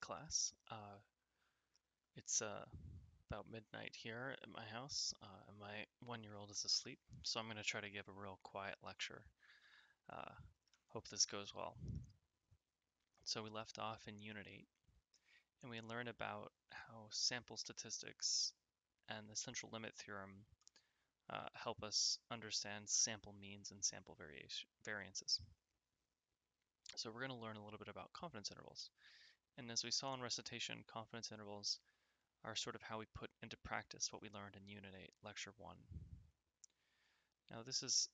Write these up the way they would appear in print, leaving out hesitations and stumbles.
class. It's about midnight here at my house, and my 1-year-old is asleep, so I'm going to try to give a real quiet lecture. Uh, Hope this goes well. So we left off in Unit 8, and we learned about how sample statistics and the central limit theorem help us understand sample means and sample variances. So we're going to learn a little bit about confidence intervals. And as we saw in recitation, confidence intervals are sort of how we put into practice what we learned in Unit 8, Lecture 1. Now this is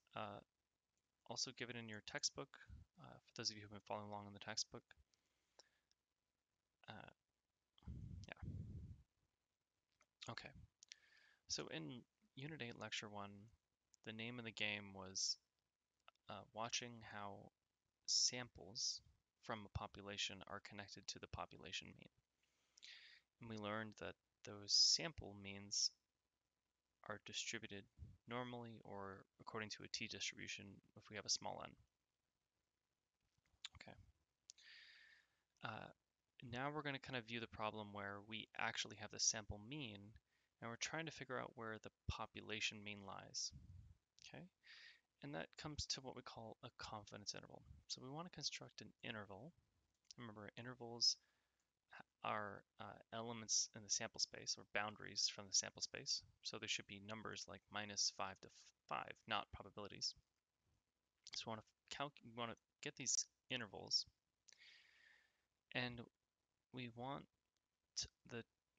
also given in your textbook, for those of you who have been following along in the textbook. Yeah. Okay. So in Unit 8, Lecture 1, the name of the game was watching how samples from a population are connected to the population mean. And we learned that those sample means are distributed normally or according to a t-distribution if we have a small n. Okay. Now we're going to kind of view the problem where we actually have the sample mean and we're trying to figure out where the population mean lies. Okay. And that comes to what we call a confidence interval. So we want to construct an interval. Remember, intervals are elements in the sample space or boundaries from the sample space. So there should be numbers like -5 to 5, not probabilities. So we want to get these intervals, and we want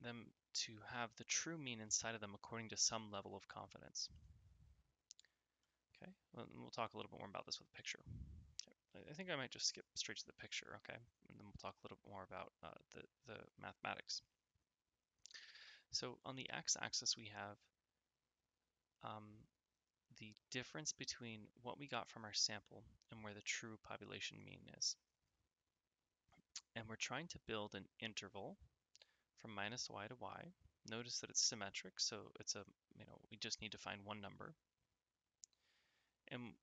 them to have the true mean inside of them according to some level of confidence. Okay, we'll talk a little bit more about this with a picture. Okay. I think I might just skip straight to the picture, okay? And then we'll talk a little bit more about the mathematics. So on the x-axis we have the difference between what we got from our sample and where the true population mean is. And we're trying to build an interval from -y to y. Notice that it's symmetric, so we just need to find one number. And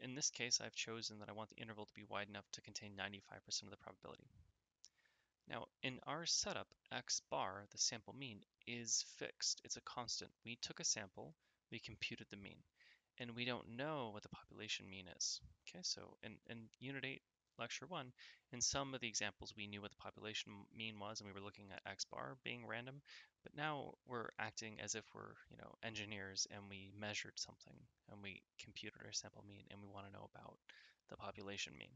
in this case, I've chosen that I want the interval to be wide enough to contain 95% of the probability. Now, in our setup, x bar, the sample mean, is fixed. It's a constant. We took a sample, we computed the mean, and we don't know what the population mean is. Okay, so in Unit 8, Lecture 1, in some of the examples, we knew what the population mean was, and we were looking at x bar being random, but now we're acting as if we're, engineers, and we measured something, and we computed our sample mean, and we want to know about the population mean.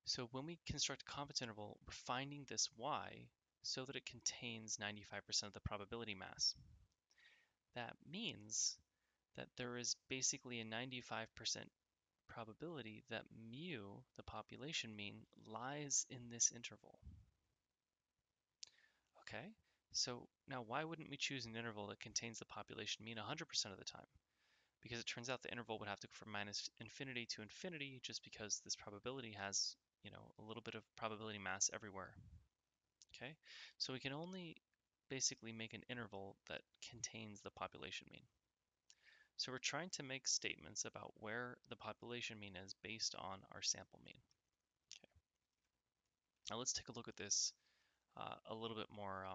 So when we construct a confidence interval, we're finding this y so that it contains 95% of the probability mass. That means that there is basically a 95% probability that mu, the population mean, lies in this interval. Okay, so now why wouldn't we choose an interval that contains the population mean 100% of the time? Because it turns out the interval would have to go from -infinity to infinity just because this probability has, a little bit of probability mass everywhere. Okay, so we can only basically make an interval that contains the population mean. So we're trying to make statements about where the population mean is based on our sample mean. Okay. Now let's take a look at this a little bit more,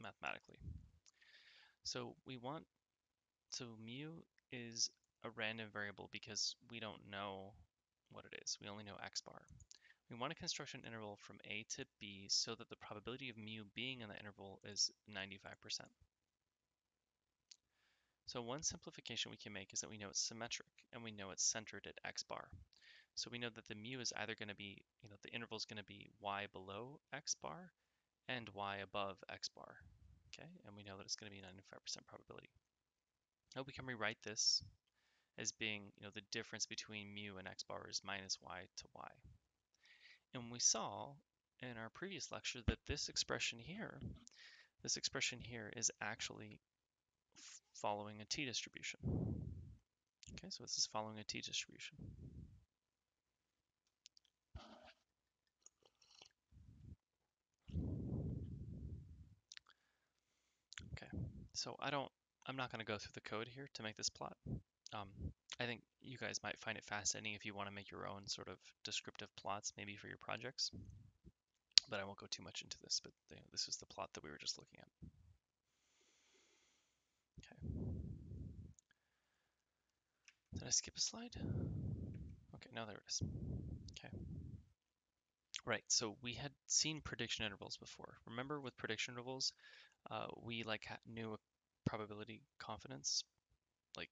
mathematically. So mu is a random variable because we don't know what it is. We only know x bar. We want to construct an interval from a to b so that the probability of mu being in the interval is 95%. So one simplification we can make is that we know it's symmetric and we know it's centered at x bar. So we know that the mu is either going to be, the interval is going to be y below x bar and y above x bar. Okay, and we know that it's going to be 95% probability. Now we can rewrite this as being, the difference between mu and x bar is -y to y. And we saw in our previous lecture that this expression here is actually following a t-distribution. Okay, so this is following a t-distribution. Okay, so I'm not going to go through the code here to make this plot. Um, I think you guys might find it fascinating if you want to make your own sort of descriptive plots, maybe for your projects. But I won't go too much into this. But this is the plot that we were just looking at. Okay. Did I skip a slide? Okay, no, there it is. Okay. Right, so we had seen prediction intervals before. Remember with prediction intervals, we like knew a probability confidence, like,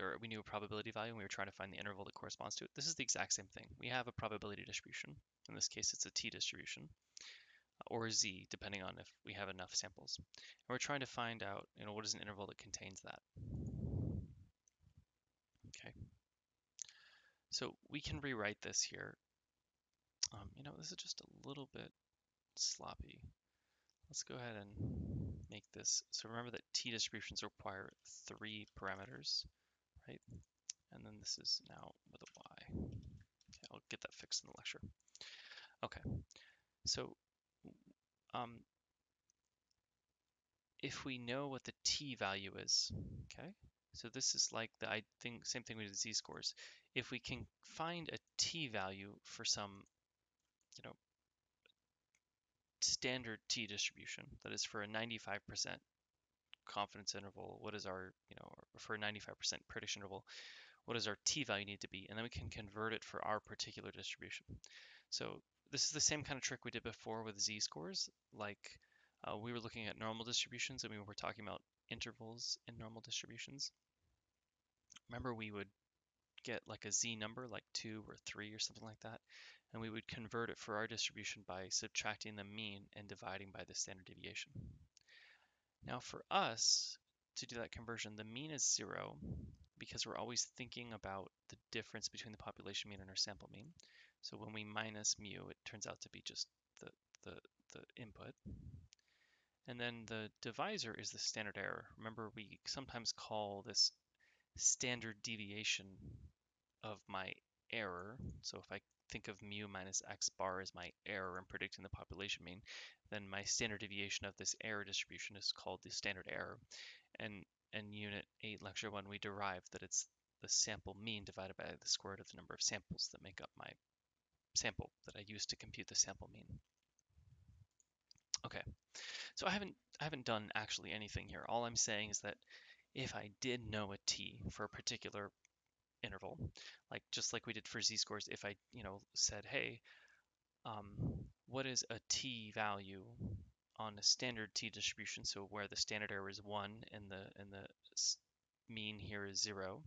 or we knew a probability value and we were trying to find the interval that corresponds to it. This is the exact same thing. We have a probability distribution. In this case, it's a t-distribution, or z, depending on if we have enough samples. And we're trying to find out, what is an interval that contains that. Okay, so we can rewrite this here. This is just a little bit sloppy. Let's go ahead and make this. So remember that t-distributions require 3 parameters, right? And then this is now with a y. Okay, I'll get that fixed in the lecture. Okay, so um, if we know what the t value is, okay, so this is like I think same thing we did with z-scores. If we can find a t value for some, standard t distribution, that is for a 95% confidence interval, what is our, for a 95% prediction interval, what does our t value need to be? And then we can convert it for our particular distribution. So this is the same kind of trick we did before with z-scores. Like we were looking at normal distributions and we were talking about intervals in normal distributions. Remember, we would get like a z number, like 2 or 3 or something like that, and we would convert it for our distribution by subtracting the mean and dividing by the standard deviation. Now for us, to do that conversion, the mean is 0 because we're always thinking about the difference between the population mean and our sample mean. So when we minus mu, it turns out to be just the, the, the input. And then the divisor is the standard error. Remember, we sometimes call this standard deviation of my error. So if I think of mu minus x bar as my error in predicting the population mean, then my standard deviation of this error distribution is called the standard error. And in Unit 8, Lecture 1, we derived that it's the sample mean divided by the square root of the number of samples that make up my sample that I use to compute the sample mean. Okay, so I haven't done actually anything here. All I'm saying is that if I did know a t for a particular interval, like just like we did for z-scores, if I said, hey, what is a t value on a standard t distribution, so where the standard error is 1 and the mean here is 0,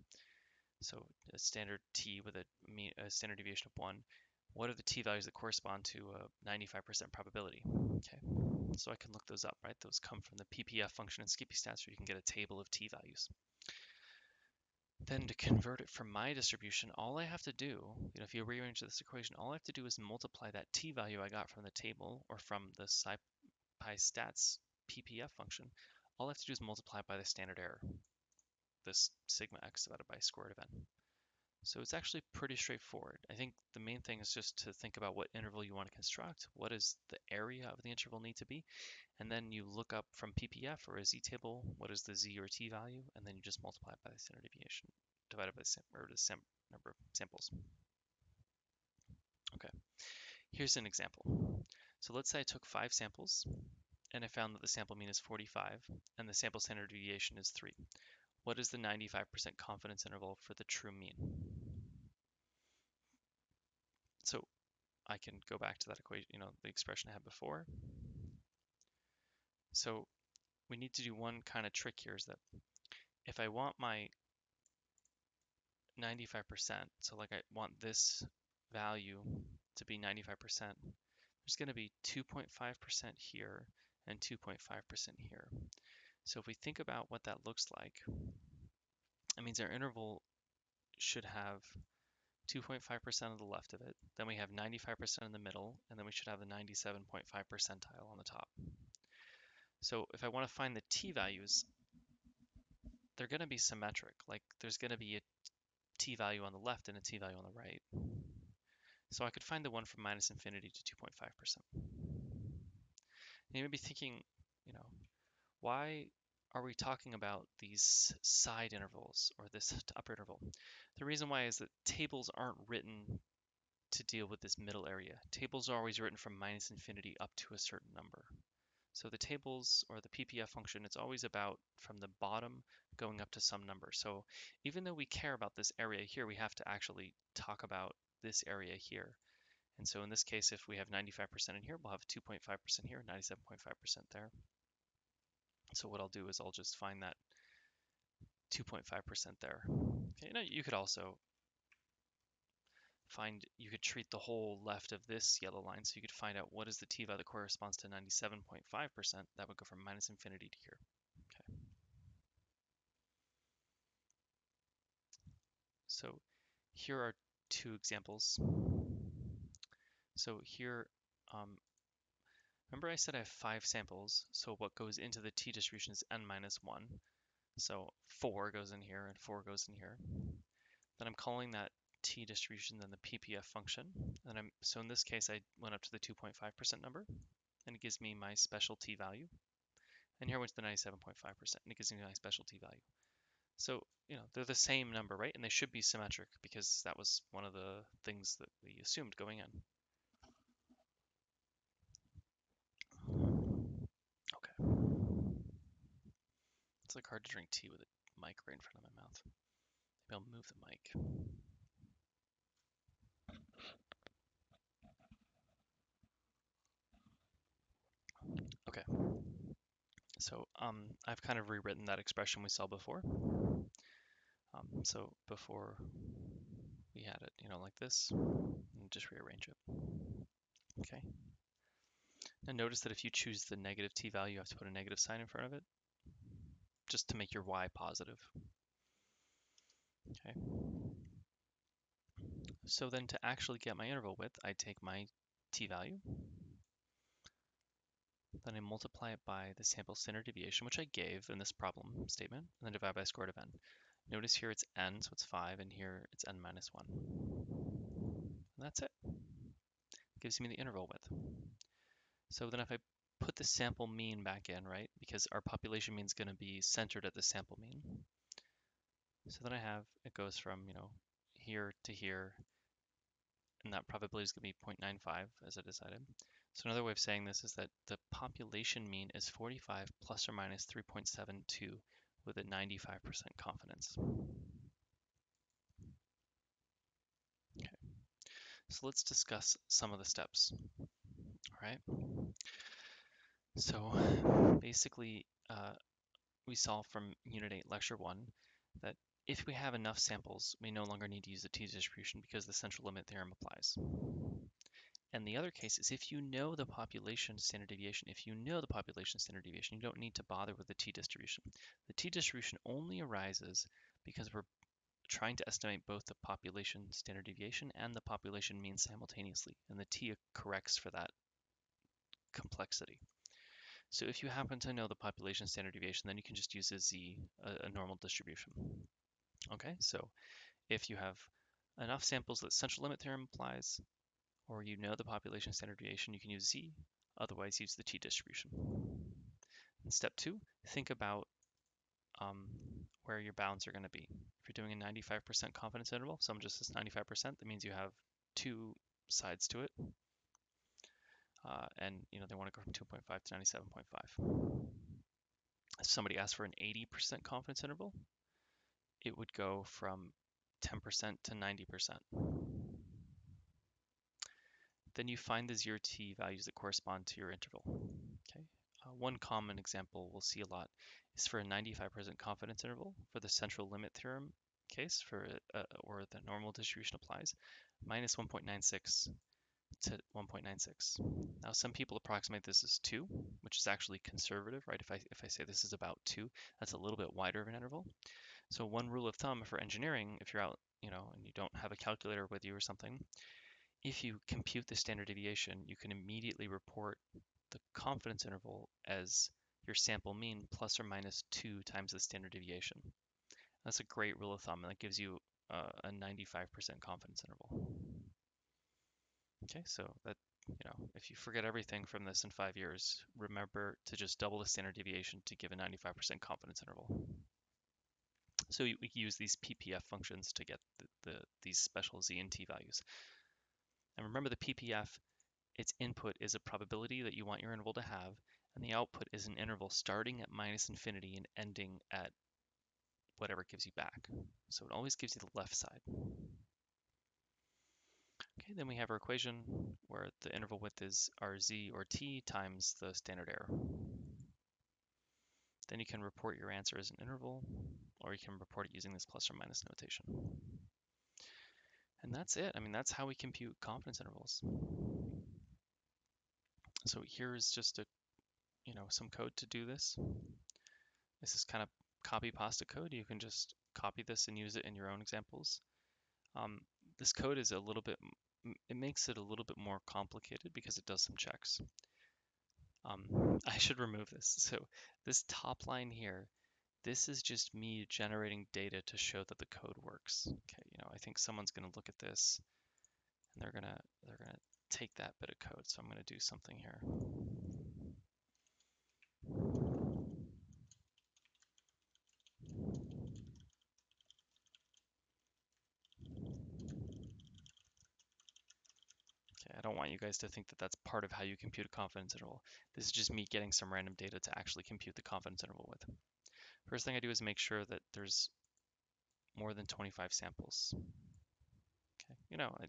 so a standard t with a standard deviation of 1, what are the t values that correspond to a 95% probability? Okay, so I can look those up, right? Those come from the PPF function in Skippy-Stats, where you can get a table of t values. Then to convert it from my distribution, all I have to do, if you rearrange this equation, all I have to do is multiply that t value I got from the table or from the SciPy-Stats PPF function. All I have to do is multiply by the standard error, this sigma x divided by square root of n. So it's actually pretty straightforward. I think the main thing is just to think about what interval you want to construct, what does the area of the interval need to be, and then you look up from PPF or a z-table, what is the z or t value, and then you just multiply it by the standard deviation divided by the number of samples. Okay, here's an example. So let's say I took 5 samples and I found that the sample mean is 45 and the sample standard deviation is 3. What is the 95% confidence interval for the true mean? So I can go back to that equation, the expression I had before. So we need to do one kind of trick here, is that if I want my 95%, so like I want this value to be 95%, there's going to be 2.5% here and 2.5% here. So if we think about what that looks like, it means our interval should have 2.5% on the left of it, then we have 95% in the middle, and then we should have the 97.5 percentile on the top. So if I want to find the t values, they're going to be symmetric. Like there's going to be a t value on the left and a t value on the right. So I could find the one from minus infinity to 2.5%. And you may be thinking, why are we talking about these side intervals or this upper interval? The reason why is that tables aren't written to deal with this middle area. Tables are always written from minus infinity up to a certain number. So the tables or the PPF function, it's always about from the bottom going up to some number. So even though we care about this area here, we have to actually talk about this area here. And so in this case, if we have 95% in here, we'll have 2.5% here, 97.5% there. So what I'll do is I'll just find that 2.5% there. Okay, now you could also you could treat the whole left of this yellow line, so you could find out what is the t-value that corresponds to 97.5%. That would go from minus infinity to here. Okay. So here are two examples. So here, remember I said I have 5 samples, so what goes into the t distribution is n minus 1. So 4 goes in here and 4 goes in here. Then I'm calling that t distribution then the PPF function. And so in this case, I went up to the 2.5% number, and it gives me my special t value. And here I went to the 97.5%, and it gives me my special t value. So, they're the same number, right? And they should be symmetric because that was one of the things that we assumed going in. Okay. It's like hard to drink tea with a mic right in front of my mouth. Maybe I'll move the mic. Okay. So I've kind of rewritten that expression we saw before. So before we had it, like this, and just rearrange it. Okay. Now notice that if you choose the negative t value, you have to put a negative sign in front of it, just to make your y positive. Okay. So then to actually get my interval width, I take my t value, then I multiply it by the sample standard deviation, which I gave in this problem statement, and then divide by the square root of n. Notice here it's n, so it's 5, and here it's n minus 1. And that's it. Gives me the interval width. So then if I put the sample mean back in, right, because our population mean is going to be centered at the sample mean. So then it goes from, here to here, and that probability is going to be 0.95 as I decided. So another way of saying this is that the population mean is 45 plus or minus 3.72 with a 95% confidence. Okay, so let's discuss some of the steps. All right. So basically, we saw from Unit 8, Lecture 1, that if we have enough samples, we no longer need to use the t-distribution because the central limit theorem applies. And the other case is if you know the population standard deviation, you don't need to bother with the t-distribution. The t-distribution only arises because we're trying to estimate both the population standard deviation and the population mean simultaneously, and the t corrects for that complexity. So if you happen to know the population standard deviation, then you can just use a z, a normal distribution. Okay, so if you have enough samples that central limit theorem applies, or you know the population standard deviation, you can use z, otherwise use the t-distribution. In step 2, think about where your bounds are going to be. If you're doing a 95% confidence interval, someone just says 95%, that means you have 2 sides to it. And they want to go from 2.5 to 97.5. If somebody asks for an 80% confidence interval, it would go from 10% to 90%. Then you find the 0t values that correspond to your interval. Okay. One common example we'll see a lot is for a 95% confidence interval for the central limit theorem case or the normal distribution applies, minus 1.96 to 1.96. Now some people approximate this as 2, which is actually conservative, right? If I say this is about 2, that's a little bit wider of an interval. So one rule of thumb for engineering, if you're out, and you don't have a calculator with you or something, if you compute the standard deviation, you can immediately report the confidence interval as your sample mean plus or minus 2 times the standard deviation. That's a great rule of thumb, and that gives you a 95% confidence interval. Okay, so if you forget everything from this in 5 years, remember to just double the standard deviation to give a 95% confidence interval. So we use these PPF functions to get these special Z and T values. And remember the PPF, its input is a probability that you want your interval to have, and the output is an interval starting at minus infinity and ending at whatever it gives you back. So it always gives you the left side. Okay, then we have our equation where the interval width is RZ or T times the standard error. Then you can report your answer as an interval, or you can report it using this plus or minus notation. And that's it. I mean, that's how we compute confidence intervals. So here's just some code to do this. This is kind of copy pasta code. You can just copy this and use it in your own examples. This code is it makes it a little bit more complicated because it does some checks. I should remove this. So this top line here, this is just me generating data to show that the code works. Okay, I think someone's going to look at this and they're gonna take that bit of code. So I'm going to do something here. Okay, I don't want you guys to think that that's part of how you compute a confidence interval. This is just me getting some random data to actually compute the confidence interval with. First thing I do is make sure that there's more than 25 samples. Okay,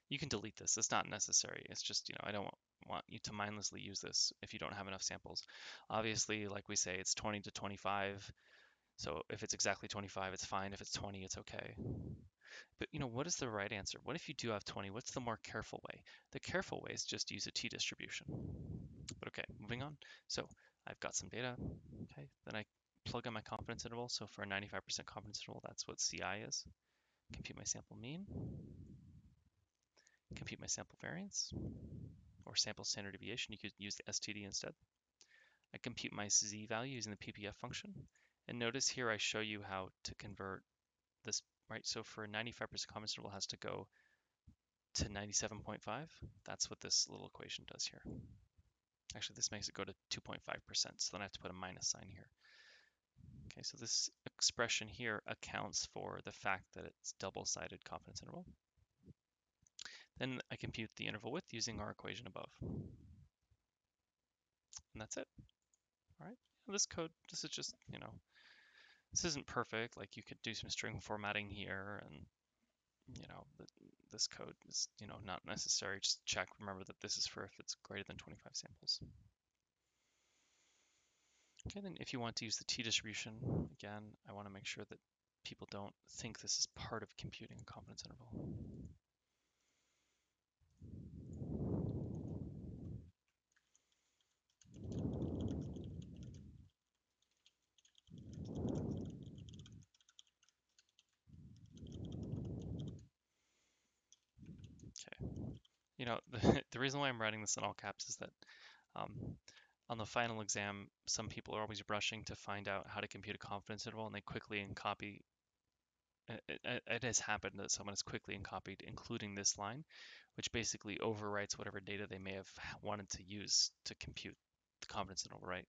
you can delete this. It's not necessary. It's just, I don't want you to mindlessly use this if you don't have enough samples. Obviously, like we say, it's 20 to 25. So if it's exactly 25, it's fine. If it's 20, it's okay. But what is the right answer? What if you do have 20? What's the more careful way? The careful way is just use a t-distribution. But okay, moving on. So I've got some data. Okay, then I plug in my confidence interval. So for a 95% confidence interval, that's what CI is. Compute my sample mean. Compute my sample variance or sample standard deviation. You could use the STD instead. I compute my Z value using the PPF function. And notice here I show you how to convert this, right? So for a 95% confidence interval has to go to 97.5. That's what this little equation does here. Actually, this makes it go to 2.5%, so then I have to put a minus sign here. Okay, so this expression here accounts for the fact that it's double-sided confidence interval. Then I compute the interval width using our equation above. And that's it. All right, this code, this is just, this isn't perfect. Like you could do some string formatting here and, this code is, not necessary. Just check, remember that this is for if it's greater than 25 samples. Okay, then if you want to use the t-distribution, again, I want to make sure that people don't think this is part of computing a confidence interval. Okay, the reason why I'm writing this in all caps is that um, on the final exam, some people are always rushing to find out how to compute a confidence interval, and they quickly and copy. It has happened that someone has quickly and copied, including this line, which basically overwrites whatever data they may have wanted to use to compute the confidence interval, right?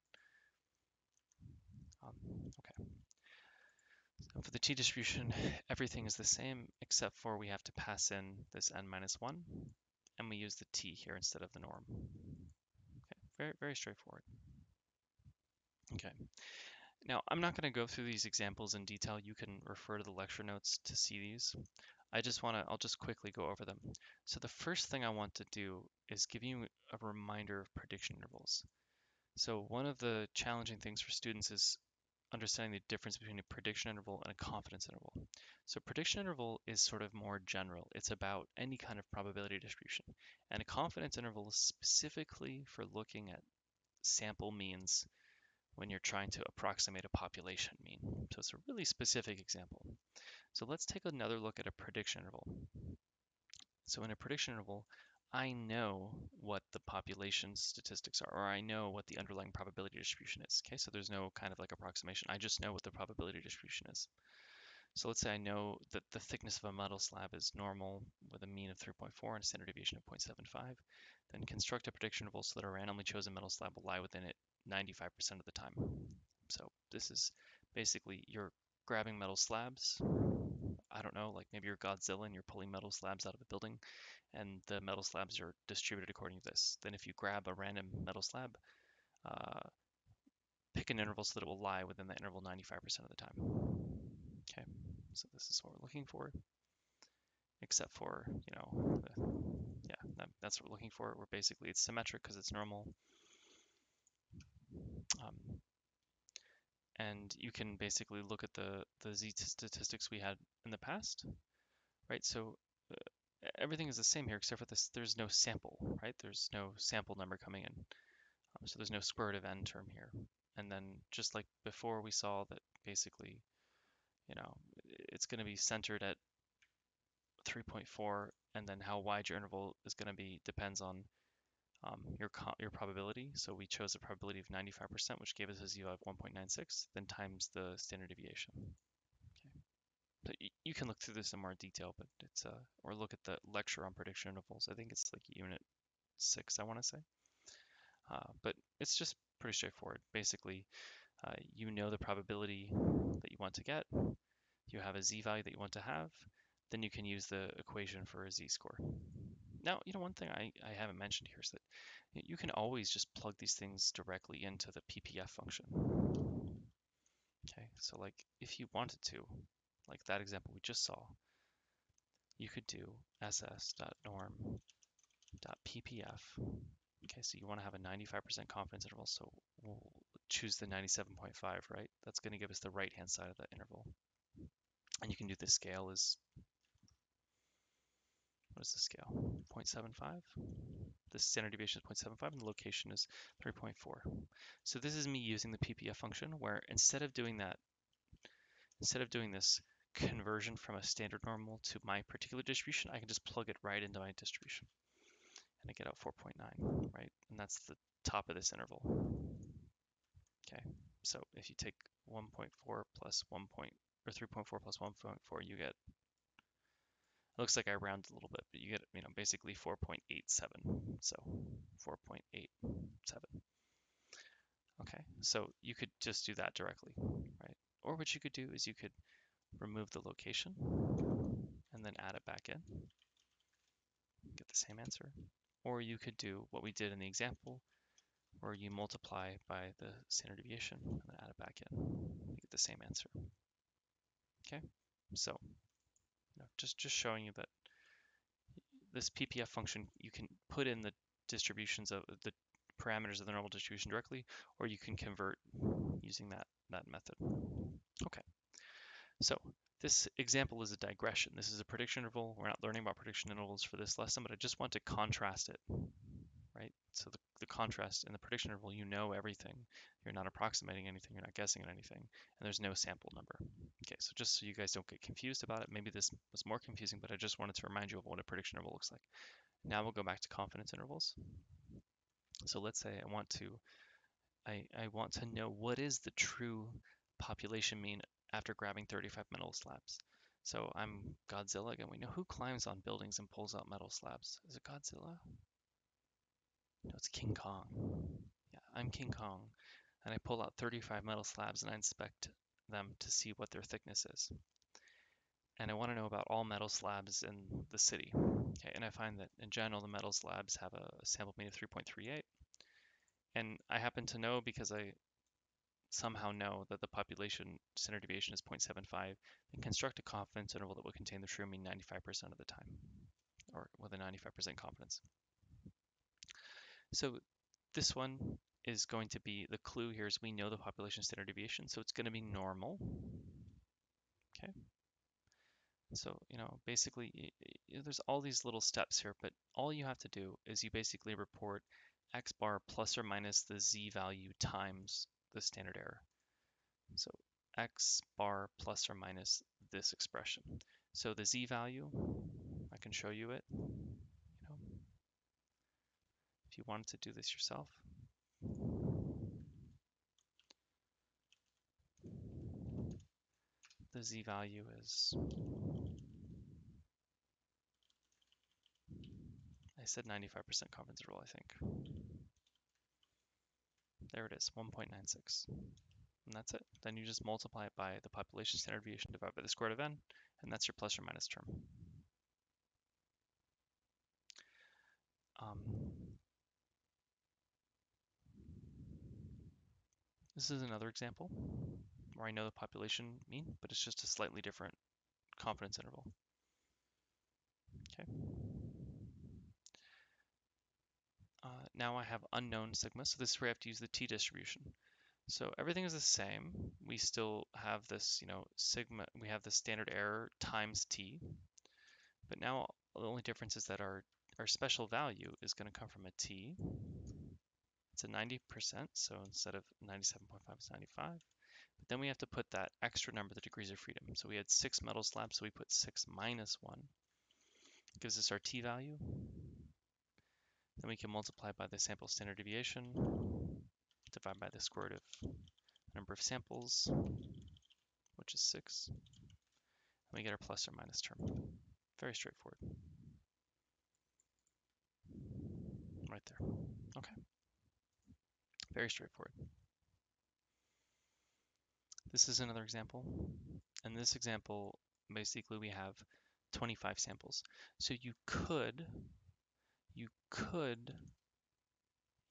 Okay. So for the t-distribution, everything is the same except for we have to pass in this n minus 1, and we use the t here instead of the norm. Okay, very, very straightforward. Okay. Now, I'm not going to go through these examples in detail. You can refer to the lecture notes to see these. I'll just quickly go over them. So the first thing I want to do is give you a reminder of prediction intervals. So one of the challenging things for students is understanding the difference between a prediction interval and a confidence interval. So prediction interval is sort of more general. It's about any kind of probability distribution. And a confidence interval is specifically for looking at sample means when you're trying to approximate a population mean. So it's a really specific example. So let's take another look at a prediction interval. So in a prediction interval, I know what the population statistics are, or I know what the underlying probability distribution is. Okay, so there's no kind of like approximation. I just know what the probability distribution is. So let's say I know that the thickness of a metal slab is normal with a mean of 3.4 and a standard deviation of 0.75. Then construct a prediction interval so that a randomly chosen metal slab will lie within it 95% of the time. So this is basically you're grabbing metal slabs. I don't know, like maybe you're Godzilla and you're pulling metal slabs out of a building, and the metal slabs are distributed according to this. Then if you grab a random metal slab, uh, pick an interval so that it will lie within that interval 95% of the time. Okay, so this is what we're looking for, except for, that's what we're looking for. We're basically, it's symmetric because it's normal. Um, and you can basically look at the z statistics we had in the past, right? So everything is the same here except for this. There's no sample, right? There's no sample number coming in. So there's no square root of n term here. And then just like before, we saw that basically, it's going to be centered at 3.4, and then how wide your interval is going to be depends on your probability. So we chose a probability of 95%, which gave us a z-value of 1.96, then times the standard deviation. Okay. So you can look through this in more detail, but it's or look at the lecture on prediction intervals. I think it's like unit 6, I want to say. But it's just pretty straightforward. Basically, you know the probability that you want to get. You have a z-value that you want to have. Then you can use the equation for a z-score. Now, one thing I haven't mentioned here is that you can always just plug these things directly into the PPF function. Okay, so like if you wanted to, like that example we just saw, you could do ss.norm.ppf. Okay, so you want to have a 95% confidence interval, so we'll choose the 97.5, right? That's going to give us the right-hand side of that interval. And you can do the scale is, what is the scale? 0.75? The standard deviation is 0.75 and the location is 3.4. So this is me using the PPF function where instead of doing this conversion from a standard normal to my particular distribution, I can just plug it right into my distribution. And I get out 4.9, right? And that's the top of this interval. Okay, so if you take 1.4 plus 1 point, or 3.4 plus 1.4, you get, it looks like I rounded a little bit, but you get, basically 4.87. So 4.87. Okay, so you could just do that directly, right? Or what you could do is you could remove the location and then add it back in, get the same answer. Or you could do what we did in the example, where you multiply by the standard deviation and then add it back in, you get the same answer. Okay, so just showing you that this PPF function, you can put in the distributions of the parameters of the normal distribution directly, or you can convert using that method. Okay, so this example is a digression. This is a prediction interval. We're not learning about prediction intervals for this lesson, but I just want to contrast it, right? So the contrast in the prediction interval, you know everything. You're not approximating anything. You're not guessing at anything. And there's no sample number. Okay, so just so you guys don't get confused about it, maybe this was more confusing, but I just wanted to remind you of what a prediction interval looks like. Now we'll go back to confidence intervals. So let's say I want to know what is the true population mean after grabbing 35 metal slabs. So I'm Godzilla again. We know who climbs on buildings and pulls out metal slabs. Is it Godzilla? No, it's King Kong. Yeah, I'm King Kong, and I pull out 35 metal slabs and I inspect them to see what their thickness is. And I want to know about all metal slabs in the city. Okay, and I find that in general the metal slabs have a sample mean of 3.38. And I happen to know, because I somehow know, that the population standard deviation is 0.75, then construct a confidence interval that will contain the true mean 95% of the time, or with a 95% confidence. So this one is going to be, the clue here is we know the population standard deviation, so it's going to be normal. Okay. So, basically, there's all these little steps here, but all you have to do is you basically report x bar plus or minus the z value times the standard error. So x bar plus or minus this expression. So the z value, I can show you it, if you wanted to do this yourself. The the z value is, I said 95% confidence interval, I think. There it is, 1.96. And that's it. Then you just multiply it by the population standard deviation divided by the square root of n, and that's your plus or minus term. This is another example where I know the population mean, but it's just a slightly different confidence interval. Okay. Now I have unknown sigma, so this is where I have to use the t-distribution. So everything is the same. We still have this, sigma, we have the standard error times t, but now the only difference is that our special value is going to come from a t. It's a 90%, so instead of 97.5, it's 95. But then we have to put that extra number, the degrees of freedom. So we had 6 metal slabs, so we put 6 minus 1. It gives us our t value. Then we can multiply by the sample standard deviation, divide by the square root of number of samples, which is 6. And we get our plus or minus term. Very straightforward. Right there. Okay. Very straightforward. This is another example. In this example, basically we have 25 samples. So you could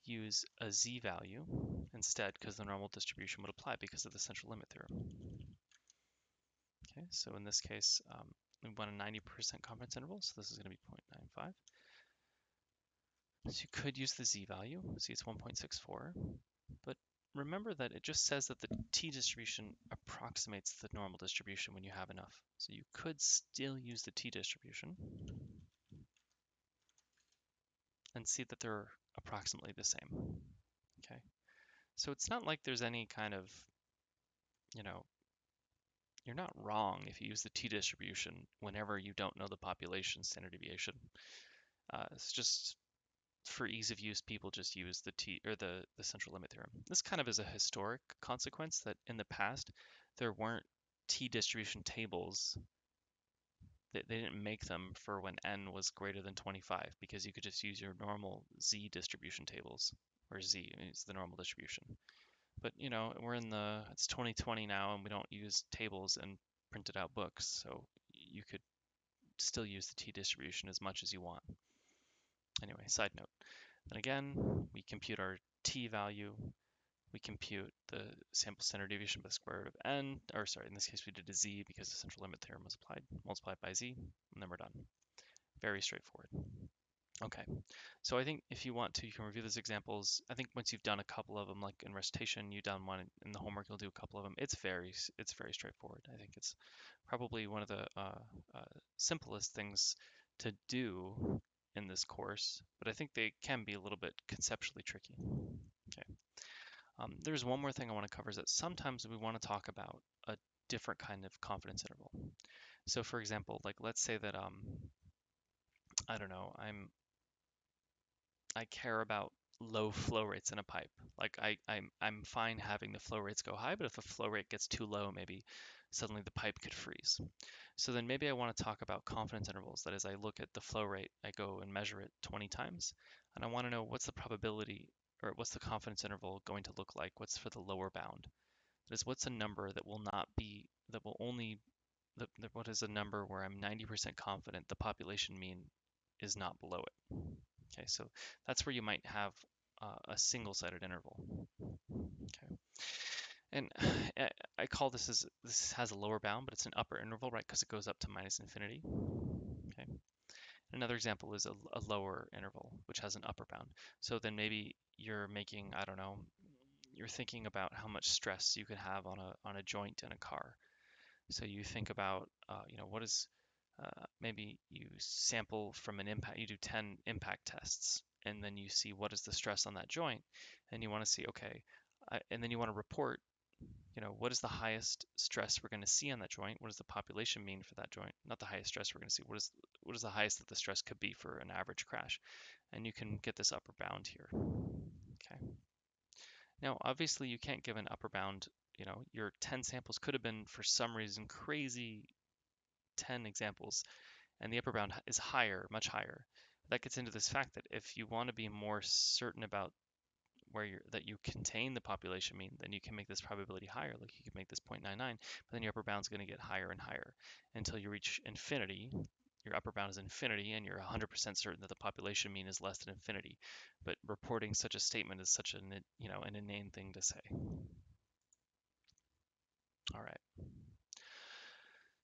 use a z value instead, because the normal distribution would apply because of the central limit theorem. Okay, so in this case, we want a 90% confidence interval, so this is going to be 0.95. So you could use the z value. See, it's 1.64, but remember that it just says that the t-distribution approximates the normal distribution when you have enough. So you could still use the t-distribution and see that they're approximately the same. Okay, so it's not like there's any kind of, you're not wrong if you use the t-distribution whenever you don't know the population standard deviation. It's just for ease of use, people just use the the central limit theorem. This kind of is a historic consequence that in the past there weren't t-distribution tables. They didn't make them for when n was greater than 25 because you could just use your normal z distribution tables, or z is the normal distribution. But it's 2020 now and we don't use tables and printed out books, so you could still use the t-distribution as much as you want. Anyway, side note. Then again, we compute our t value, we compute the sample standard deviation by the square root of n, or sorry, in this case we did a z because the central limit theorem was applied, multiplied by z, and then we're done. Very straightforward. Okay, so I think if you want to, you can review those examples. I think once you've done a couple of them, like in recitation, you've done one in the homework, you'll do a couple of them. It's very straightforward. I think it's probably one of the simplest things to do in this course, but I think they can be a little bit conceptually tricky. Okay. There's one more thing I want to cover is that sometimes we want to talk about a different kind of confidence interval. So for example, like let's say that I don't know, I care about low flow rates in a pipe. Like I'm fine having the flow rates go high, but if the flow rate gets too low, maybe suddenly the pipe could freeze. So then maybe I want to talk about confidence intervals. That is, I look at the flow rate, I go and measure it 20 times, and I want to know what's the probability, or what's the confidence interval going to look like? What's for the lower bound? That is, what's a number that will not be, that will only, what is a number where I'm 90% confident the population mean is not below it? Okay, so that's where you might have a single-sided interval. Okay, and I call this has a lower bound, but it's an upper interval, right? Because it goes up to minus infinity. Okay. Another example is a lower interval, which has an upper bound. So then maybe you're making, I don't know, you're thinking about how much stress you could have on a joint in a car. So you think about, what is maybe you sample from an impact, you do 10 impact tests, and then you see what is the stress on that joint, and you want to see, okay, and then you want to report, what is the highest stress we're going to see on that joint? What does the population mean for that joint? Not the highest stress we're going to see. What is the highest that the stress could be for an average crash? And you can get this upper bound here. Okay. Now, obviously, you can't give an upper bound your 10 samples could have been, for some reason, crazy 10 examples, and the upper bound is higher, much higher. That gets into this fact that if you want to be more certain about that you contain the population mean, then you can make this probability higher. Like you can make this 0.99, but then your upper bound is going to get higher and higher until you reach infinity. Your upper bound is infinity, and you're 100% certain that the population mean is less than infinity. But reporting such a statement is such an inane thing to say. All right.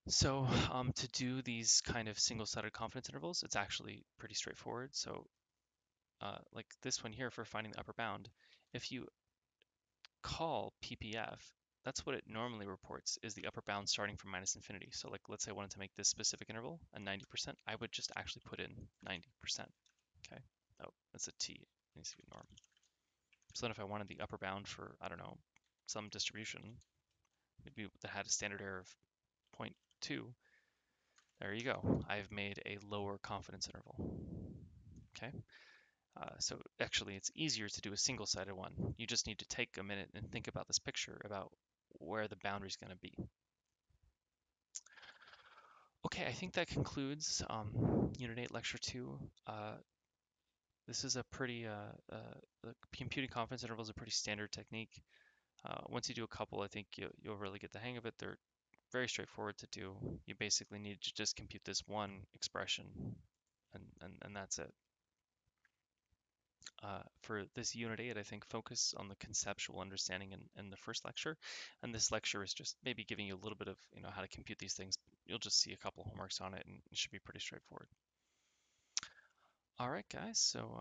So to do these kind of single-sided confidence intervals, it's actually pretty straightforward. So like this one here for finding the upper bound, if you call PPF, that's what it normally reports, is the upper bound starting from minus infinity. So like, let's say I wanted to make this specific interval a 90%, I would just actually put in 90%, okay? Oh, that's a T, it needs to be norm. So then if I wanted the upper bound for, I don't know, some distribution, maybe that had a standard error of 0.2, there you go. I've made a lower confidence interval, okay? So actually, it's easier to do a single-sided one. You just need to take a minute and think about this picture, about where the boundary is going to be. Okay, I think that concludes Unit 8, Lecture 2. This is a pretty, the computing confidence interval is a pretty standard technique. Once you do a couple, I think you'll really get the hang of it. They're very straightforward to do. You basically need to just compute this one expression, and that's it. For this Unit 8, I think focus on the conceptual understanding in the first lecture. And this lecture is just maybe giving you a little bit of how to compute these things. You'll just see a couple homeworks on it, and it should be pretty straightforward. All right, guys, so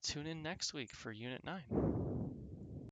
tune in next week for Unit 9.